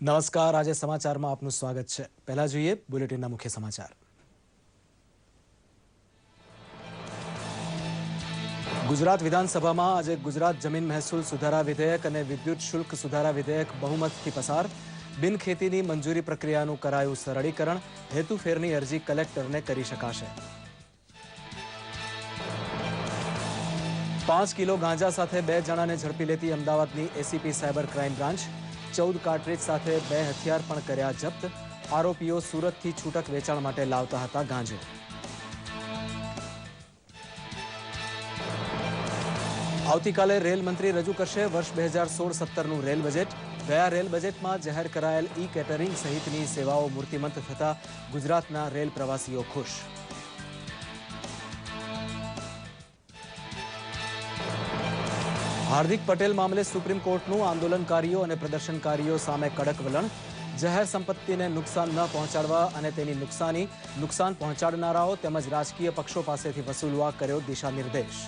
નમસ્કાર, આજે સમાચારમાં આપનું સ્વાગત છે। પહેલા જોઈએ બુલેટિનના મુખ્ય સમાચાર। ગુજરાત વિધાનસભામાં આજે ગુજરાત જમીન મહેસૂલ સુધારા વિધેયક અને વિદ્યુત શુલ્ક સુધારા વિધેયક બહુમતથી પસાર। બિન ખેતીની મંજૂરી પ્રક્રિયાનું કરાયું સરળીકરણ। હેતુફેરની અરજી કલેક્ટરને કરી શકાશે। 5 કિલો ગાંજા સાથે 2 જણાને ઝડપી લેતી અમદાવાદની ACP cyber crime branch. 14 cartridge સાથે 2 હથિયાર પણ કર્યા જપ્ત। આરોપીઓ સુરતથી છૂટક વેચાણ માટે લાવતા હતા ગાંજો। આવતીકાલે રેલ મંત્રી રજૂ કરશે વર્ષ 2016-17નું રેલ બજેટ। ગયા રેલ બજેટમાં જાહેર કરાયેલ ઈ કેટરિંગ સહિતની સેવાઓ મૂર્તિમંત થતા ગુજરાતના રેલ પ્રવાસીઓ ખુશ। હાર્દિક પટેલ મામલે સુપ્રીમ કોર્ટનું આંદોલનકારીઓ અને પ્રદર્શનકારીઓ સામે કડક વલણ। જાહેર સંપત્તિને નુકસાન ન પહોંચાડવા અને તેની નુકસાન પહોંચાડનારાઓ તેમજ રાજકીય પક્ષો પાસેથી વસૂલવા કર્યો દિશા નિર્દેશ।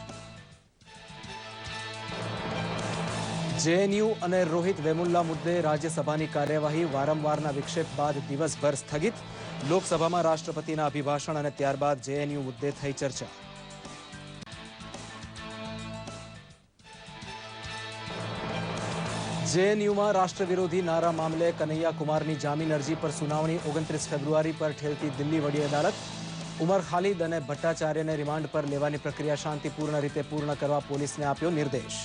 જેએનયુ અને રોહિત વેમુલ્લા મુદ્દે રાજ્યસભાની કાર્યવાહી વારંવારના વિક્ષેપ બાદ દિવસભર સ્થગિત। લોકસભામાં રાષ્ટ્રપતિના અભિભાષણ અને ત્યારબાદ જેએનયુ મુદ્દે થઈ ચર્ચા। જેએનયુમાં રાષ્ટ્ર વિરોધી નારા મામલે કનૈયા કુમારની જામીન અરજી પર સુનાવણી 29 ફેબ્રુઆરી પર ઠેલતી દિલ્હી વડી અદાલત। ઉમર ખાલિદ અને ભટ્ટાચાર્યને રિમાન્ડ પર લેવાની પ્રક્રિયા શાંતિપૂર્ણ રીતે પૂર્ણ કરવા પોલીસને આપ્યો નિર્દેશ।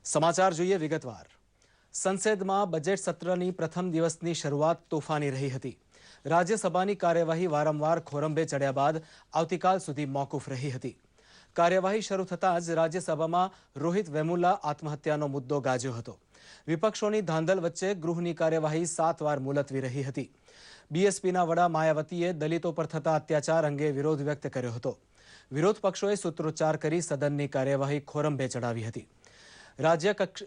સમાચાર જોઈએ વિગતવાર। સંસદમાં બજેટ સત્રની પ્રથમ દિવસની શરૂઆત તોફાની રહી હતી। રાજ્યસભાની કાર્યવાહી વારંવાર ખોરંભે ચડ્યા બાદ આવતીકાલ સુધી મોકૂફ રહી હતી। કાર્યવાહી શરૂ થતાં જ રાજ્યસભામાં રોહિત વેમુલ્લા આત્મહત્યાનો મુદ્દો ગાજ્યો હતો। વિપક્ષોની ધાંધલ વચ્ચે ગૃહની કાર્યવાહી 7 વાર મુલતવી રહી હતી। બીએસપીના વડા માયાવતીએ દલિતો પર થતા અત્યાચાર અંગે વિરોધ વ્યક્ત કર્યો હતો। વિરોધ પક્ષોએ સૂત્રોચ્ચાર કરી સદનની કાર્યવાહી ખોરંભે ચડાવી હતી।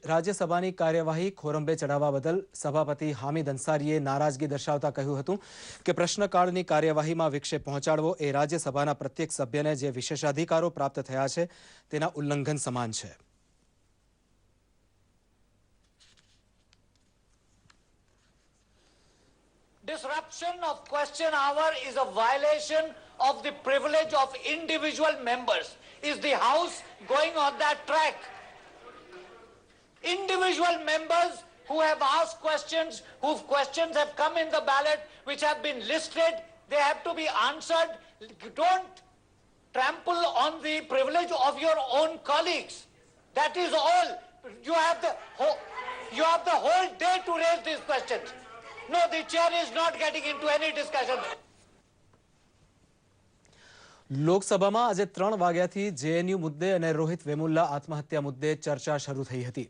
રાજ્યસભાની કાર્યવાહી ખોરંભે ચડાવવા બદલ સભાપતિ હામિદ અંસારીએ નારાજગી દર્શાવતા કહ્યું હતું કે પ્રશ્નકાળની કાર્યવાહીમાં વિક્ષેપ પહોંચાડવો એ રાજ્યસભાના પ્રત્યેક સભ્યને જે વિશેષાધિકારો પ્રાપ્ત થયા છે તેના ઉલ્લંઘન સમાન છે। Disruption of question hour is a violation of the privilege of individual members. Is the House going on that track? Individual members who have asked questions, whose questions have come in the ballot, which have been listed, they have to be answered. Don't trample on the privilege of your own colleagues. That is all. You have the whole day to raise these questions. No, the chair is not getting into any discussion. લોકસભામાં આજે 3 વાગ્યાથી JNU મુદ્દે અને રોહિત વેમુલ્લા આત્મહત્યા મુદ્દે ચર્ચા શરૂ થઈ હતી।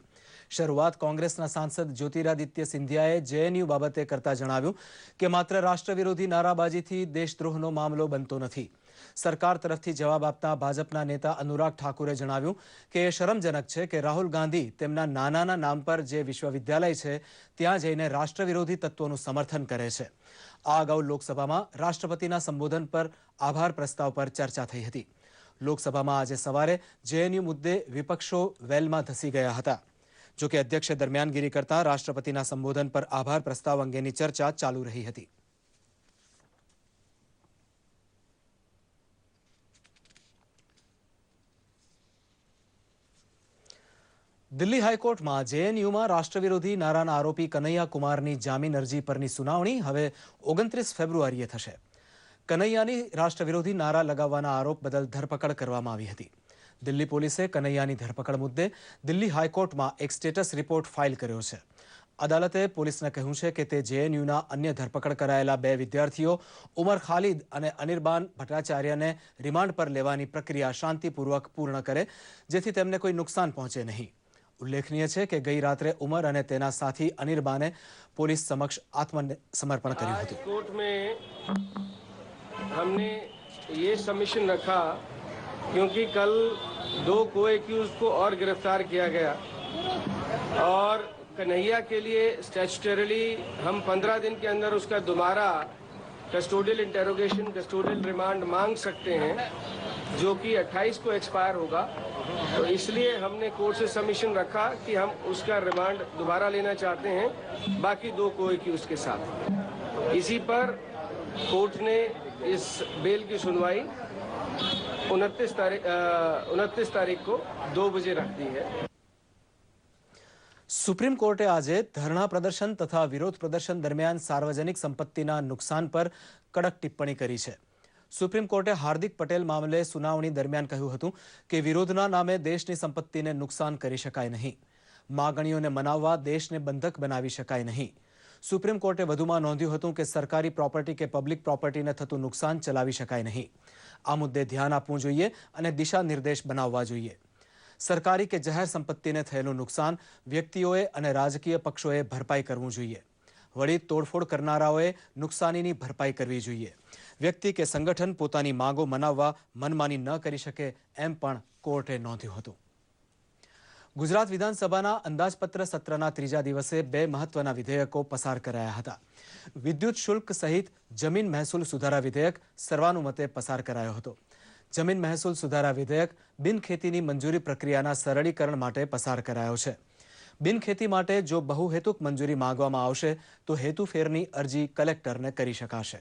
શરૂઆત કોંગ્રેસના સાંસદ જ્યોતિરાદિત્ય સિંધિયાએ જેએનયુ બાબતે કરતા જણાવ્યું કે માત્ર રાષ્ટ્રવિરોધી નારાબાજીથી દેશદ્રોહનો મામલો બનતો નથી। સરકાર તરફથી જવાબ આપતા ભાજપના નેતા અનુરાગ ઠાકુરે જણાવ્યું કે એ શરમજનક છે કે રાહુલ ગાંધી તેમના નાનાના નામ પર જે વિશ્વવિદ્યાલય છે ત્યાં જઈને રાષ્ટ્રવિરોધી તત્વોનું સમર્થન કરે છે। આ અગાઉ લોકસભામાં રાષ્ટ્રપતિના સંબોધન પર આભાર પ્રસ્તાવ પર ચર્ચા થઈ હતી। લોકસભામાં આજે સવારે જેએનયુ મુદ્દે વિપક્ષો વેલમાં ધસી ગયા હતા। જો કે અધ્યક્ષે દરમિયાનગીરી કરતા રાષ્ટ્રપતિના સંબોધન પર આભાર પ્રસ્તાવ અંગેની ચર્ચા ચાલુ રહી હતી। દિલ્હી હાઈકોર્ટમાં જેએનયુમાં રાષ્ટ્રવિરોધી નારાના આરોપી કનૈયા કુમારની જામીન અરજી પરની સુનાવણી હવે 29 ફેબ્રુઆરીએ થશે। કનૈયાની રાષ્ટ્રવિરોધી નારા લગાવવાના આરોપ બદલ ધરપકડ કરવામાં આવી હતી। દિલ્હી પોલીસે કનૈયાની ધરપકડ મુદ્દે દિલ્હી હાઈકોર્ટમાં એક સ્ટેટસ રિપોર્ટ ફાઇલ કર્યો છે। અદાલતે પોલીસને કહ્યું છે કે તે જેએનયુના અન્ય ધરપકડ કરાયેલા 2 વિદ્યાર્થીઓ ઉમર ખાલિદ અને અનિર્બાન ભટ્ટાચાર્યને રિમાન્ડ પર લેવાની પ્રક્રિયા શાંતિપૂર્વક પૂર્ણ કરે જેથી તેમને કોઈ નુકસાન પહોંચે નહીં। उल्लेखनीय है कि गई रात्रे उमर और तेना साथी अनिर्बाने पुलिस समक्ष आत्मसमर्पण कर्યું હતું। कोर्ट में हमने ये सबमिशन रखा क्योंकि कल 2 को-एक्यूज को और गिरफ्तार किया गया और कन्हैया के लिए स्टैट्यूटरीली हम 15 दिन के अंदर उसका दोबारा कस्टोडियल इंटेरोगेशन, कस्टोडियल रिमांड मांग सकते हैं। जो कि 28 को एक्सपायर होगा। तो इसलिए हमने कोर्ट से सबमिशन रखा कि हम उसका रिमांड दोबारा लेना चाहते हैं बाकी 2 को-एक्यूज के साथ। इसी पर कोर्ट ने इस बेल की सुनवाई 29 तारीख को 2 बजे रख दी है। સુપ્રીમ કોર્ટે આજે ધરણા પ્રદર્શન તથા વિરોધ પ્રદર્શન દરમિયાન સાર્વજનિક સંપત્તિના નુકસાન પર કડક ટિપ્પણી કરી છે। સુપ્રીમ કોર્ટે હાર્દિક પટેલ મામલે સુનાવણી દરમિયાન કહ્યું હતું કે વિરોધના નામે દેશની સંપત્તિને નુકસાન કરી શકાય નહીં, માગણીઓને મનાવવા દેશને બંધક બનાવી શકાય નહીં। સુપ્રીમ કોર્ટે વધુમાં નોંધ્યું હતું કે સરકારી પ્રોપર્ટી કે પબ્લિક પ્રોપર્ટીને થતું નુકસાન ચલાવી શકાય નહીં। આ મુદ્દે ધ્યાન આપવું જોઈએ અને દિશા નિર્દેશ બનાવવા જોઈએ। સરકારી કે જાહેર સંપત્તિને થયેલું નુકસાન વ્યક્તિઓએ અને રાજકીય પક્ષોએ ભરપાઈ કરવું જોઈએ। વળી તોડફોડ કરનારાઓએ નુકસાનીની ભરપાઈ કરવી જોઈએ। વ્યક્તિ કે સંગઠન પોતાની માંગો મનાવવા મનમાની ન કરી શકે એમ પણ કોર્ટે નોંધ્યું હતું। ગુજરાત વિધાનસભાના અંદાજપત્ર સત્રના ત્રીજા દિવસે 2 મહત્વના વિધેયકો પસાર કરાયા હતા। વિદ્યુત શુલ્ક સહિત જમીન મહેસૂલ સુધારા વિધેયક સર્વાનુમતે પસાર કરાયો હતો। જમીન મહેસૂલ સુધારા વિધેયક બિનખેતીની મંજૂરી પ્રક્રિયાના સરળીકરણ માટે પસાર કરાયો છે। બિનખેતી માટે જો બહુહેતુક મંજૂરી માંગવામાં આવશે તો હેતુફેરની અરજી કલેક્ટરને કરી શકાશે।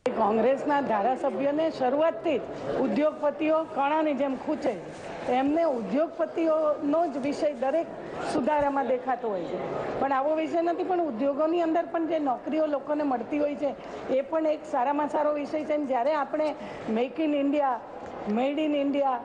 કોંગ્રેસના ધારાસભ્યોને શરૂઆતથી જ ઉદ્યોગપતિઓ કણાની જેમ ખૂંચે, એમને ઉદ્યોગપતિઓનો જ વિષય દરેક સુધારામાં દેખાતો હોય છે। પણ આવો વિષય નથી, પણ ઉદ્યોગોની અંદર પણ જે નોકરીઓ લોકોને મળતી હોય છે એ પણ એક સારામાં સારો વિષય છે। જ્યારે આપણે make in India, made in India,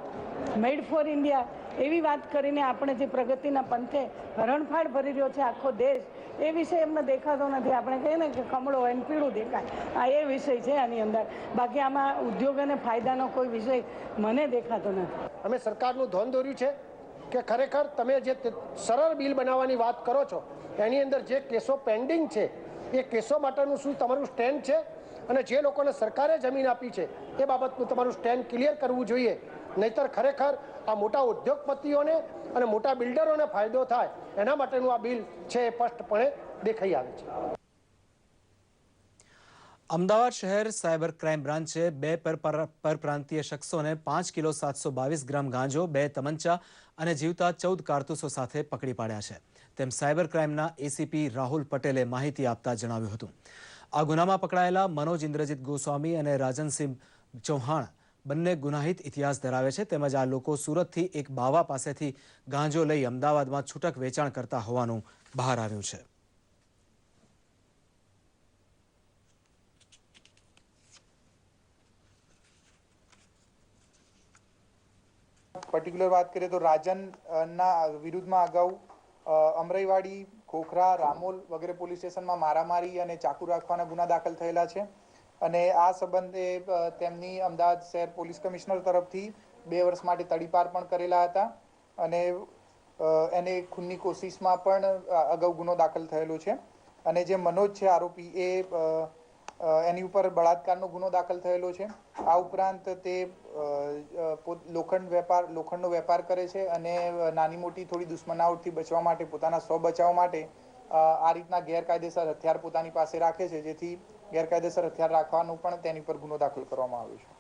made for India એવી વાત કરીને આપણે જે પ્રગતિના પંથે હરણફાળ ભરી રહ્યો છે આખો દેશ, એ વિષય એમને દેખાતો નથી। આપણે કહીએ ને કે કમળો હોય ને પીળું દેખાય, આ એ વિષય છે આની અંદર। બાકી આમાં ઉદ્યોગ અને ફાયદાનો કોઈ વિષય મને દેખાતો નથી। અમે સરકારનું ધ્યાન દોર્યું છે કે ખરેખર તમે જે સરળ બિલ બનાવવાની વાત કરો છો એની અંદર જે કેસો પેન્ડિંગ છે એ કેસો માટેનું શું તમારું સ્ટેન્ડ છે, અને જે લોકોને સરકારે જમીન આપી છે એ બાબતનું તમારું સ્ટેન્ડ ક્લિયર કરવું જોઈએ। નહીતર ખરેખર આ મોટા ઉદ્યોગપતિઓને અને મોટા બિલ્ડરોને ફાયદો થાય એના માટેનું આ બિલ છે એ સ્પષ્ટપણે દેખાઈ આવે છે। અમદાવાદ શહેર સાયબર ક્રાઇમ બ્રાન્ચે 2 પરપ્રાંતીય શખ્સોને 5 કિલો 722 ગ્રામ ગાંજો, 2 તમંચા અને જીવતા 14 કારતૂસો સાથે પકડી પાડ્યા છે તેમ સાયબર ક્રાઇમના એસીપી રાહુલ પટેલે માહિતી આપતા જણાવ્યું હતું। આ ગુનામાં પકડાયેલા મનોજ ઇન્દ્રજીત ગોસ્વામી અને રાજનસિંહ ચૌહાણ બંને ગુનાહિત ઇતિહાસ ધરાવે છે। તેમજ આ લોકો સુરતથી એક બાવા પાસેથી ગાંજો લઈ અમદાવાદમાં છૂટક વેચાણ કરતા હોવાનું બહાર આવ્યું છે। પર્ટિક્યુલર વાત કરીએ તો રાજનના વિરુદ્ધમાં અગાઉ અમરાઈવાડી, ખોખરા, રામોલ વગેરે પોલીસ સ્ટેશનમાં મારામારી અને ચાકુ રાખવાના ગુના દાખલ થયેલા છે અને આ સંબંધે તેમની અમદાવાદ શહેર પોલીસ કમિશનર તરફથી 2 વર્ષ માટે તડીપાર પણ કરેલા હતા અને એને ખૂનની કોશિશમાં પણ અગાઉ ગુનો દાખલ થયેલો છે। અને જે મનોજ છે આરોપી એ એની ઉપર બળાત્કારનો ગુનો દાખલ થયેલો છે। આ ઉપરાંત તે લોખંડનો વેપાર કરે છે અને નાની મોટી થોડી દુશ્મનાવટથી બચવા માટે, પોતાના સ્વ બચાવ માટે આ રીતના ગેરકાયદેસર હથિયાર પોતાની પાસે રાખે છે, જેથી ગેરકાયદેસર હથિયાર રાખવાનો પણ તેની પર ગુનો દાખલ કરવામાં આવ્યો છે।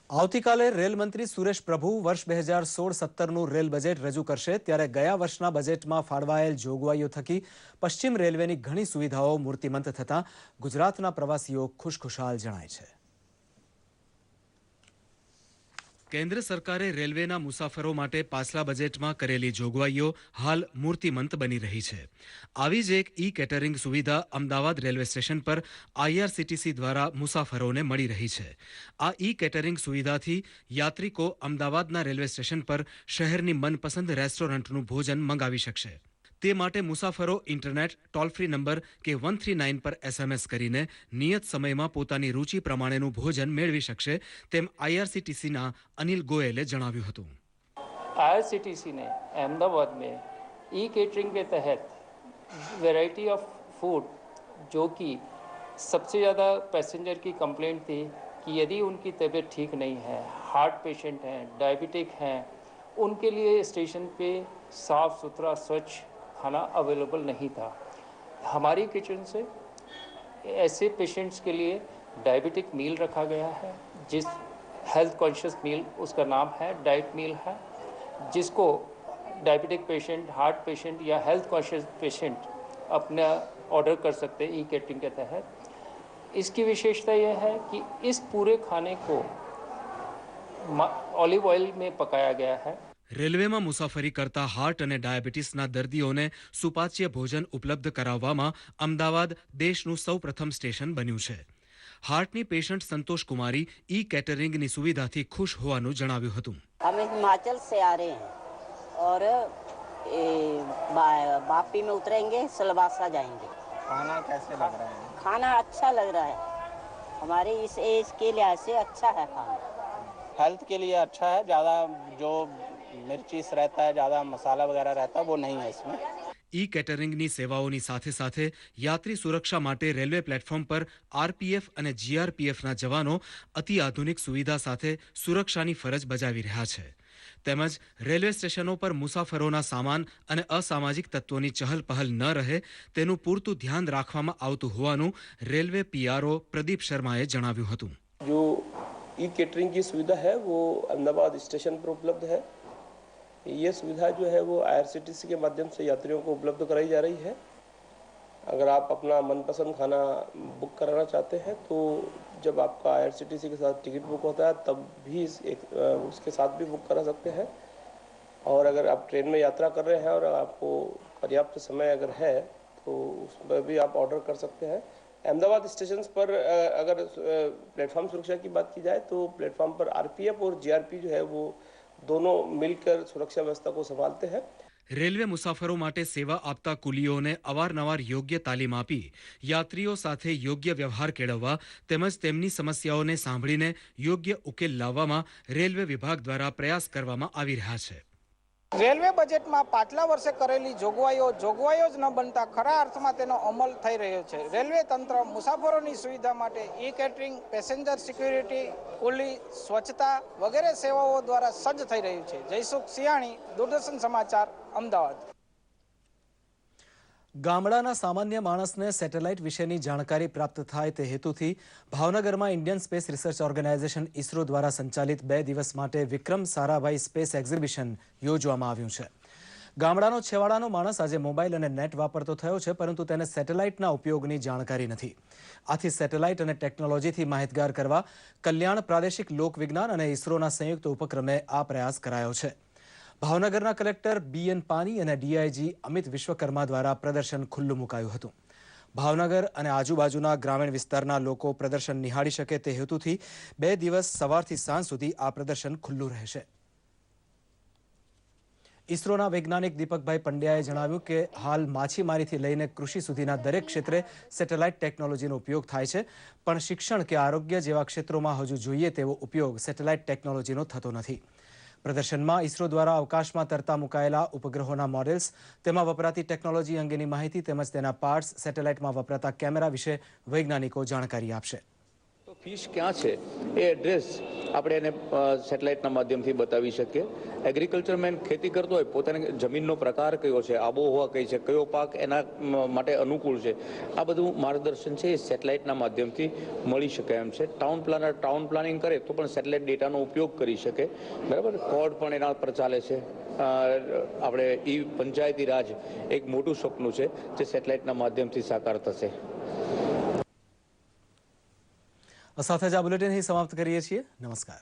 આવતીકાલે રેલ મંત્રી સુરેશ પ્રભુ વર્ષ 2016-17નું રેલ બજેટ રજૂ કરશે ત્યારે ગયા વર્ષના બજેટમાં ફાળવાયેલ જોગવાઈઓ થકી પશ્ચિમ રેલવેની ઘણી સુવિધાઓ મૂર્તિમંત થતા ગુજરાતના પ્રવાસીઓ ખુશખુશાલ જણાય છે। કેન્દ્ર સરકારે રેલવેના મુસાફરો માટે પાછલા બજેટમાં કરેલી જોગવાઈઓ હાલ મૂર્તિમંત બની રહી છે। આવી જ એક ઈ કેટરિંગ સુવિધા અમદાવાદ રેલવે સ્ટેશન પર આઈઆરસીટીસી દ્વારા મુસાફરોને મળી રહી છે। આ ઈ કેટરિંગ સુવિધાથી યાત્રિકો અમદાવાદના રેલવે સ્ટેશન પર શહેરની મનપસંદ રેસ્ટોરન્ટનું ભોજન મંગાવી શકશે। તે માટે મુસાફરો ઇન્ટરનેટ, ટોલ ફ્રી નંબર કે 139 પર એસએમએસ કરીને નિયત સમયમાં પોતાની રુચિ પ્રમાણેનું ભોજન મેળવી શકશે તેમ આઈઆરસીટીસીના અનિલ ગોયલે જણાવ્યું હતું। आईआरसीटीसी ने अहमदाबाद में ई केटरिंग के तहत वैरायटी ऑफ फूड, जो कि सबसे ज़्यादा पैसेंजर की कंप्लेंट थी कि यदि उनकी तबीयत ठीक नहीं है, हार्ट पेशेंट हैं, डायबिटिक हैं, उनके लिए स्टेशन पे साफ़ सुथरा स्वच्छ खाना अवेलेबल नहीं था। हमारी किचन से ऐसे पेशेंट्स के लिए डायबिटिक मील रखा गया है, जिस हेल्थ कॉन्शियस मील उसका नाम है, डाइट मील है, जिसको डायबिटिक पेशेंट, हार्ट पेशेंट या हेल्थ कॉन्शियस पेशेंट अपना ऑर्डर कर सकते हैं ई कैटरिंग के तहत। इसकी विशेषता यह है कि इस पूरे खाने को ऑलिव ऑयल में पकाया गया है। રેલવેમાં મુસાફરી કરતા હાર્ટ અને ડાયાબિટીસના દર્દીઓને સુપાચ્ય ભોજન ઉપલબ્ધ કરાવવામાં અમદાવાદ દેશનું સૌપ્રથમ સ્ટેશન બન્યું છે। હાર્ટની પેશન્ટ સંતોષ કુમારી ઈ કેટરિંગની સુવિધાથી ખુશ હોવાનું જણાવ્યું હતું। हम हिमाचल से आ रहे हैं और वापी में उतरेंगे, सिलवासा जाएंगे। खाना कैसे लग रहा है? खाना अच्छा लग रहा है, हमारे इस एज के लिहाज से अच्छा है खाना। हेल्थ के लिए अच्छा है, ज़्यादा जो मिर्चीस रहता है, ज़्यादा मसाला वगैरह रहता है, वो नहीं है इसमें। ई केटरिंगनी सेवाओनी साथे साथे यात्री सुरक्षा माटे रेलवे प्लेटफॉर्म पर आरपीएफ અને जीआरपीएफના જવાનો અતિ આધુનિક સુવિધા સાથે સુરક્ષાની ફરજ બજાવી રહ્યા છે। તેમજ રેલવે સ્ટેશનો પર મુસાફરોના સામાન અને અસામાજિક તત્વોની ચહલપહલ ન રહે તેનું પૂરતું ધ્યાન રાખવામાં આવતું હોવાનું રેલવે પીઆરઓ પ્રદીપ શર્માએ જણાવ્યું હતું। जो ई केटरिंग की सुविधा है वो अहमदाबाद स्टेशन पर उपलब्ध है। ये सुविधा जो है वो IRCTC के माध्यम से यात्रियों को उपलब्ध कराई जा रही है। अगर आप अपना मनपसंद खाना बुक कराना चाहते हैं तो जब आपका IRCTC के साथ टिकट बुक होता है तब भी उसके साथ भी बुक करा सकते हैं। और अगर आप ट्रेन में यात्रा कर रहे हैं और आपको पर्याप्त समय अगर है तो उसमें भी आप ऑर्डर कर सकते हैं। अहमदाबाद स्टेशन पर अगर प्लेटफॉर्म सुरक्षा की बात की जाए तो प्लेटफॉर्म पर आरपीएफ और जीआरपी जो है वो दोनों मिलकर सुरक्षा व्यवस्था को संभालते हैं। રેલવે મુસાફરો માટે સેવા આપતા કુલીઓને અવારનવાર યોગ્ય તાલીમ આપી યાત્રીઓ સાથે યોગ્ય વ્યવહાર કેળવવા તેમજ તેમની સમસ્યાઓને સાંભળીને યોગ્ય ઉકેલ લાવવામાં રેલવે વિભાગ દ્વારા પ્રયાસ કરવામાં આવી રહ્યા છે। રેલવે બજેટમાં પાછલા વર્ષે કરેલી જોગવાઈઓ જ ન બનતા ખરા અર્થમાં તેનો અમલ થઈ રહ્યો છે। રેલવે તંત્ર મુસાફરોની સુવિધા માટે ઈ કેટરિંગ, પેસેન્જર સિક્યુરિટી, કુલી, સ્વચ્છતા વગેરે સેવાઓ દ્વારા સજ્જ થઈ રહ્યું છે। જયસુખ સિયાણી, દૂરદર્શન સમાચાર, અમદાવાદ। ગામડાના સામાન્ય માણસને સેટેલાઇટ વિશેની જાણકારી પ્રાપ્ત થાય તે હેતુથી ભાવનગરમાં Indian space research organisation ISRO દ્વારા સંચાલિત 2 દિવસ માટે વિક્રમ સારાભાઈ સ્પેસ એક્ઝિબિશન યોજવામાં આવ્યું છે। ગામડાનો છેવાડાનો માણસ આજે મોબાઈલ અને નેટ વાપરતો થયો છે, પરંતુ તેને સેટેલાઇટના ઉપયોગની જાણકારી નથી। આથી સેટેલાઇટ અને ટેકનોલોજીથી માહિતગાર કરવા કલ્યાણ પ્રાદેશિક લોકવિજ્ઞાન અને ઇસરોના સંયુક્ત ઉપક્રમે આ પ્રયાસ કરાયો છે। ભાવનગરના કલેક્ટર BN પાની અને DIG અમિત વિશ્વકર્મા દ્વારા પ્રદર્શન ખુલ્લું મુકાયું હતું। ભાવનગર અને આજુબાજુના ગ્રામીણ વિસ્તારના લોકો પ્રદર્શન નિહાળી શકે તે હેતુથી 2 દિવસ સવારથી સાંજ સુધી આ પ્રદર્શન ખુલ્લું રહેશે। ઇસરોના વૈજ્ઞાનિક દીપકભાઈ પંડ્યાએ જણાવ્યું કે હાલ માછીમારીથી લઈને કૃષિ સુધીના દરેક ક્ષેત્રે સેટેલાઇટ ટેકનોલોજીનો ઉપયોગ થાય છે, પણ શિક્ષણ કે આરોગ્ય જેવા ક્ષેત્રોમાં હજુ જોઈએ તેવો ઉપયોગ સેટેલાઇટ ટેકનોલોજીનો થતો નથી। પ્રદર્શનમાં ઇસરો દ્વારા અવકાશમાં તરતા મુકાયેલા ઉપગ્રહોના મોડેલ્સ, તેમાં વપરાતી ટેકનોલોજી અંગેની માહિતી તેમજ તેના પાર્ટ્સ, સેટેલાઇટમાં વપરાતા કેમેરા વિશે વૈજ્ઞાનિકો જાણકારી આપશે। તો ફિશ ક્યાં છે એ એડ્રેસ આપણે એને સેટેલાઇટના માધ્યમથી બતાવી શકીએ। એગ્રીકલ્ચરમેન ખેતી કરતો હોય, પોતાની જમીનનો પ્રકાર કયો છે, આબોહવા કઈ છે, કયો પાક એના માટે અનુકૂળ છે, આ બધું માર્ગદર્શન છે એ સેટેલાઇટના માધ્યમથી મળી શકે એમ છે। ટાઉન પ્લાનર ટાઉન પ્લાનિંગ કરે તો પણ સેટેલાઇટ ડેટાનો ઉપયોગ કરી શકે, બરાબર। કોડ પણ એના પર ચાલે છે। આપણે પંચાયતી રાજ એક મોટું સપનું છે જે સેટેલાઇટના માધ્યમથી સાકાર થશે। સાથે જ આ બુલેટિન અહીં સમાપ્ત કરીએ છીએ। નમસ્કાર।